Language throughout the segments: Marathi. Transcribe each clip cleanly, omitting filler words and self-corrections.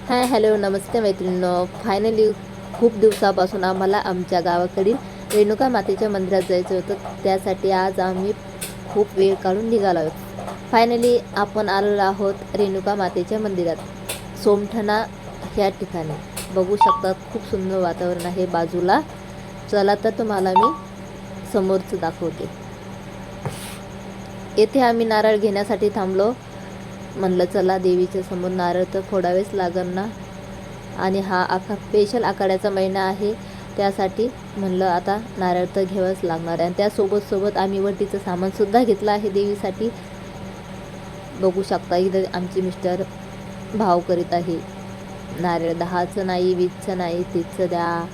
हाय हॅलो नमस्ते मैत्रिणींनो. फायनली खूप दिवसापासून आम्हाला आमच्या गावाकडील रेणुका मातेच्या मंदिरात जायचं होतं. त्यासाठी आज आम्ही खूप वेळ काढून निघालो आहोत. फायनली आपण आलेलो आहोत रेणुका मातेच्या मंदिरात सोमठणा ह्या ठिकाणी. बघू शकता खूप सुंदर वातावरण आहे बाजूला. चला तर तुम्हाला मी समोरचं दाखवते. येथे आम्ही नारळ घेण्यासाठी थांबलो. म्हणलं चला देवीच्या समोर नारळ तर फोडावेच लागल ना. आणि हा स्पेशल आखाड्याचा महिना आहे, त्यासाठी म्हणलं आता नारळ तर घ्यावंच लागणार आहे. आणि त्यासोबत आम्ही वटीचं सामानसुद्धा घेतलं आहे देवीसाठी. बघू शकता इथं आमचे मिस्टर भाव करीत आहे. नारळ 10चं नाही, 20चं नाही, 30चं द्या.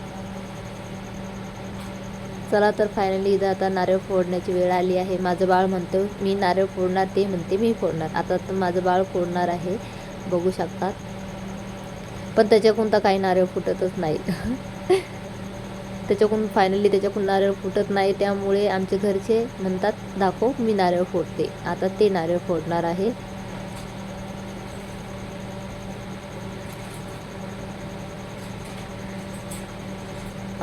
चला तर फायनली इथं आता नारळ फोडण्याची वेळ आली आहे. माझं बाळ म्हणतो मी नारळ फोडणार, ते म्हणते मी फोडणार. आता तर माझं बाळ फोडणार आहे, बघू शकतात. पण त्याच्याकडून तर काही नारळ फुटतच नाही. त्याच्याकडून नारळ फुटत नाही. त्यामुळे आमचे घरचे म्हणतात दाखव मी नारळ फोडते. आता ते नारळ फोडणार आहे.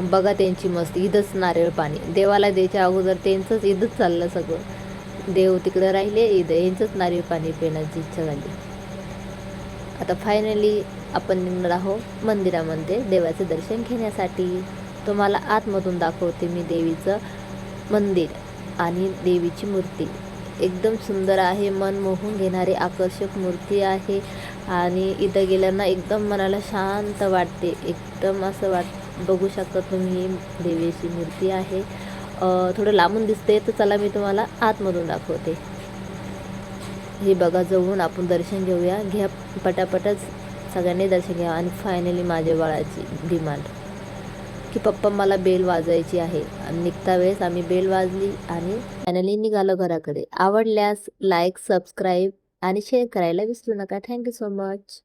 बघा त्यांची मस्ती. इथंच नारळ पाणी देवाला द्यायच्या अगोदर त्यांचंच इथंच चाललं सगळं. देव तिकडं राहिले, इथं यांचंच नारळ पाणी पिण्याची इच्छा झाली. आता फायनली आपण निघणार आहोत मंदिरामध्ये देवाचे दर्शन घेण्यासाठी. तुम्हाला आतमधून दाखवते मी देवीचं मंदिर आणि देवीची मूर्ती. एकदम सुंदर आहे, मन मोहून घेणारी आकर्षक मूर्ती आहे. आणि इथं गेल्यानं एकदम मनाला शांत वाटते. एकदम असं बघू शकता तुम्ही देवीची मूर्ती आहे. थोडं लांबून दिसते, तर चला मी तुम्हाला आतमधून दाखवते. हे बघा जवळून आपण दर्शन घेऊया. घ्या पटापटच सगळ्यांनी दर्शन घ्या. आणि फायनली माझ्या बाळाची डिमांड की पप्पा मला बेल वाजवायची आहे. आणि निघता वेळेस आम्ही बेल वाजली आणि फायनली निघालो घराकडे. आवडल्यास लाईक, सबस्क्राईब आणि शेअर करायला विसरू नका. Thank you so much.